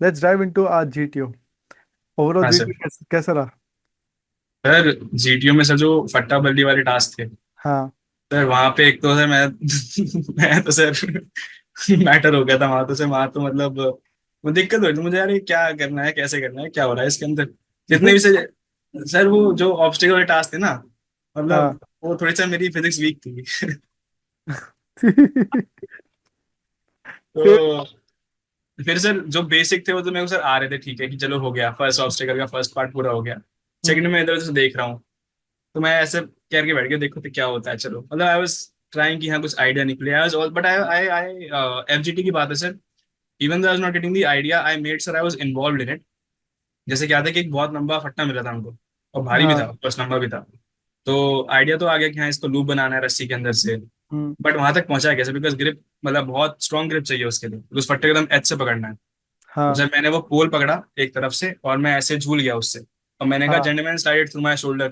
Let's dive into आज GTO. Overall हाँ sir. GTO कैसा रहा? सर जीटीओ में सर जो फट्टा बल्ली वाले टास्क थे हाँ। सर, वहां पे एक तो सर मैं मैं तो सर मैटर हो गया था वहां तो सर। वहां तो मतलब वो दिक्कत हो रही थी मुझे यार, ये क्या करना है, कैसे करना है, क्या हो रहा है इसके अंदर। जितने भी सर वो जो ऑब्स्टिकल वाले टास्क थे ना, हाँ। मतलब वो थोड़ी सा मेरी फिजिक्स वीक थी। फिर। तो फिर सर जो बेसिक थे वो तो मेरे को सर आ रहे थे, ठीक है कि चलो हो गया, फर्स्ट ऑब्स्टिकल का फर्स्ट पार्ट पूरा हो गया। हम्म। सेकंड में इधर से देख रहा हूँ, तो मैं ऐसे कह के बैठ गया, देखो तो क्या होता है, चलो मतलब आई वाज ट्राइंग कि हाँ कुछ आइडिया निकले। I was all but I I I FGT की बात है sir. Even though I was not getting the idea, I made sir I was involved in it. जैसे क्या था कि एक बहुत लंबा फट्टा मिला था हमको, और भारी भी हाँ। था, प्लस लंबा भी था। तो आइडिया तो आ गया कि हाँ इसको लूप बनाना है रस्सी के अंदर से। हम्म। बट वहां तक पहुंचा कैसे, बिकॉज ग्रिप मतलब बहुत स्ट्रॉन्ग ग्रिप चाहिए उसके लिए, उस फट्टे को एकदम एज से पकड़ना है। तो हाँ। जब मैंने वो पोल पकड़ा एक तरफ से और मैं ऐसे झूल गया उससे, और मैंने कहा हाँ। Gentleman slide through my shoulder,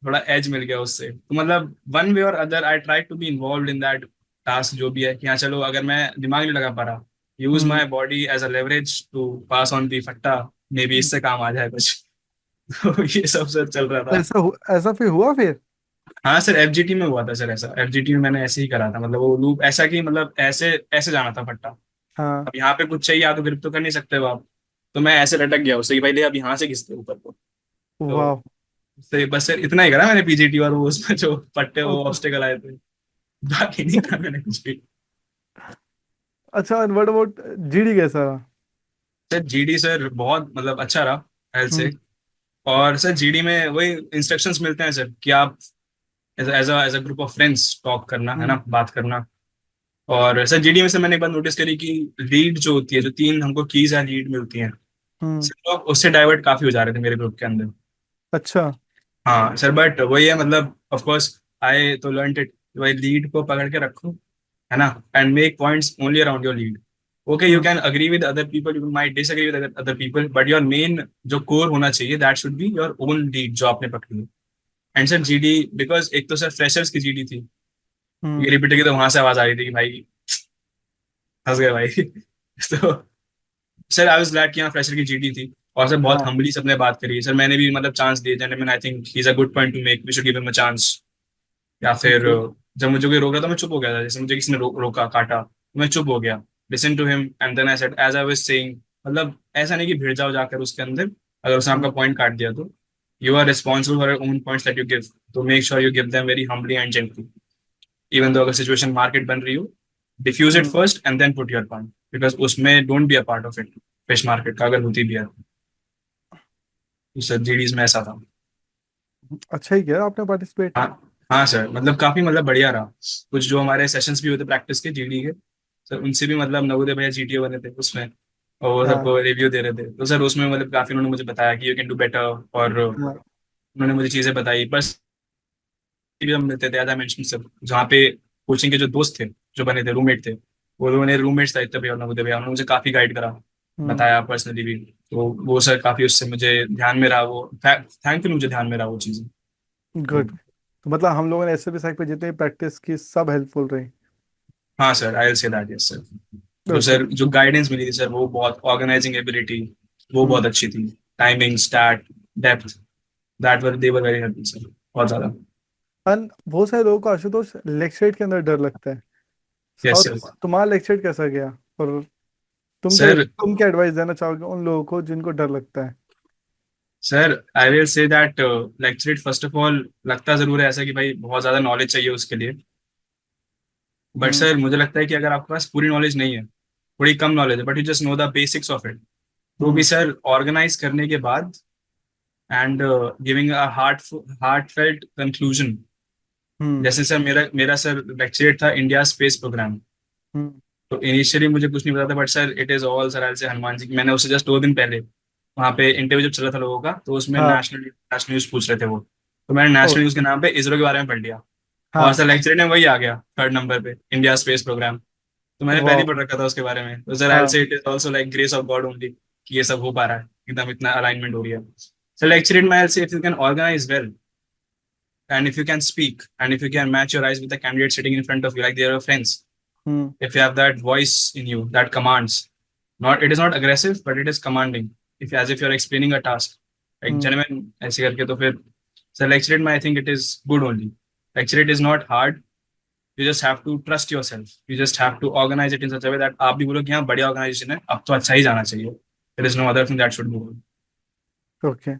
थोड़ा एज मिल गया उससे। तो मतलब वन वे और other I try to be involve in that task, जो भी है कि हाँ चलो अगर मैं दिमाग नहीं लगा पा रहा, use hmm. My body as a leverage to pass on the फट्टा, मे बी इससे काम आ जाए कुछ। तो ये सब सर चल रहा था। ऐसा फिर हुआ फिर? हाँ सर, एफजीटी में हुआ था सर ऐसा। एफजीटी में मैंने ऐसे ही करा था, मतलब वो लूप ऐसा कि मतलब ऐसे ऐसे जाना था फट्टा। हाँ। अब यहाँ पे कुछ चाहिए, आप तो ग्रिप तो कर नहीं सकते हो आप। तो मैं ऐसे लटक गया उससे कि भाई ले अब यहाँ से खींचते ऊपर को। तो वाह। उससे बस सर इतना ही करा मैंने पीजीटी, और वो उसमें जो पट्टे वो ऑब्स्टेकल आए थे, बाकी नहीं करा मैंने कुछ भी। अच्छा, व्हाट अबाउट जीडी कैसा रहा? सर जीडी सर बहुत मतलब अच्छा रहा, एल हम्म। से। और सर जीडी में वही इंस्ट्रक्शंस मिलते हैं सर कि आप as a group of friends talk करना है ना, हम्म। बात करना। और सर जीडी में से मैंने एक बात नोटिस करी कि लीड जो होती है, जो तीन हमको कीज हैं लीड मिलती हैं, हम्म। सर लोग उससे डाइवर्ट काफी हो जा रहे थे मेरे ग्रुप के अंदर। अच्छा। हाँ सर, बट वही है मतलब ऑफ कोर्स आई तो लर्न इट, भाई लीड को पकड़ के रखो, है ना, and make points only around your lead. Okay you hmm. Can agree with other people, you might disagree with other people, but your main जो कोर होना चाहिए that should be your own lead जो आपने पकड़ी है। And sir GD, because एक तो sir freshers की जीडी थी, हम्म। ये रिपीट की तो वहां से आवाज आ रही थी कि भाई फंस गए भाई। तो सर आई वाज ग्लैड कि यहाँ फ्रेशर की जीडी थी। और सर बहुत हाँ। हम्बली सबने बात करी है सर, मैंने भी मतलब चांस दिए gentleman, I think he is a good point to make, we should give him a chance. या फिर गुड। जब मुझे कोई रोक रहा था मैं चुप हो गया था, जैसे मुझे किसी ने रोका काटा तो मैं चुप हो गया, listen to him and then I said as I was saying. मतलब ऐसा नहीं कि भिड़ जाओ जाकर उसके अंदर, अगर उसने आपका पॉइंट काट दिया तो you are responsible for your own points that you give. तो make sure you give them very humbly and gently, even though अगर सिचुएशन मार्केट बन रही हो, defuse it hmm. First and then put your point, because उसमें don't be a part of it, fish market का अगर होती भी है तो। सर जीडीज में ऐसा था। अच्छा ही किया आपने पार्टिसिपेट। हाँ। हाँ सर, मतलब काफी मतलब बढ़िया रहा। कुछ जो हमारे सेशंस भी होते प्रैक्टिस के जीडी के, सर उनसे भी मतलब नवोदय भैया जीटीओ बने थे उसमें, और वो हाँ। सबको रिव्यू दे रहे थे। तो सर उसमें मतलब काफी उन्होंने मुझे बताया कि यू कैन डू बेटर, और हाँ। उन्होंने मुझे चीजें बताई। बस भी हम मिलते थे एज आई मेंशन सब, जहाँ पे कोचिंग के जो दोस्त थे जो बने थे रूममेट थे, वो लोगों ने रूममेट्स दायित्व भैया और नवोदय भैया, उन्होंने मुझे काफी गाइड करा, हम्म। बताया पर्सनली भी। तो वो सर काफी उससे मुझे ध्यान में रहा, वो थैंकफुल मुझे ध्यान में रहा वो चीजें। तो गुड। तो मतलब हम लोगों ने ऐसे भी साइड पे जितनी प्रैक्टिस की सब हेल्पफुल रही। हाँ sir, I will say that, yes sir. तो ओके। सर जो गाइडेंस मिली थी सर, वो बहुत ऑर्गेनाइजिंग एबिलिटी वो हम्म। बहुत अच्छी थी, timing start depth, that were they were very helpful sir, बहुत ज्यादा। एंड बहुत सारे लोगों को आशुतोष लेक्चरेट के अंदर डर लगता है। यस और सर। तुम्हारा लेक्चरेट कैसा गया? और सर तुम क्या एडवाइस देना चाहोगे उन लोगों को जिनको डर लगता है? Sir I will say that lecture first of all लगता जरूर है ऐसा कि भाई बहुत ज्यादा नॉलेज चाहिए उसके लिए। But hmm. सर मुझे लगता है कि अगर आपके पास पूरी नॉलेज नहीं है, थोड़ी कम नॉलेज है, but you just know the basics of it, तो भी हम्म। सर ऑर्गेनाइज करने के बाद and giving a heartfelt conclusion. Hmm. जैसे सर मेरा मेरा सर लेक्चरेट था इंडिया स्पेस प्रोग्राम। हम्म। तो इनिशियली मुझे कुछ नहीं पता था, but sir it is all sir से हनुमान जी की, मैंने उससे जस्ट 2 दिन पहले वहाँ पे इंटरव्यू जब चल रहा था लोगों का, तो उसमें हाँ। नेशनल नेशनल न्यूज़ पूछ रहे थे वो, तो मैंने ओ। नेशनल न्यूज़ के नाम पे इसरो के बारे में पढ़ लिया। और हाँ। सर लेक्चर में वही आ गया थर्ड नंबर पे, इंडिया स्पेस प्रोग्राम। तो मैंने पहले ही वाह। पढ़ रखा था उसके बारे में। तो सर आई विल हाँ। से it is also like grace of God only कि ये सब हो पा रहा है, एकदम इतना अलाइनमेंट हो रही है। Sir lecture in my say if you can organise well, and if you can speak, and if you can match your eyes with the candidate sitting in front of you like they are your friends, hmm. if you have that voice in you that commands, not it is not aggressive but it is commanding, if as if you're explaining a task like hmm genuine ऐसे करके, तो फिर so lecture it, I think it is good only. Lecture it is not hard. You just have to trust yourself. You just have to organize it in such a way that आप भी बोलो कि हाँ बढ़िया organisation है, अब तो अच्छा ही जाना चाहिए. There is no other thing that should go on. Okay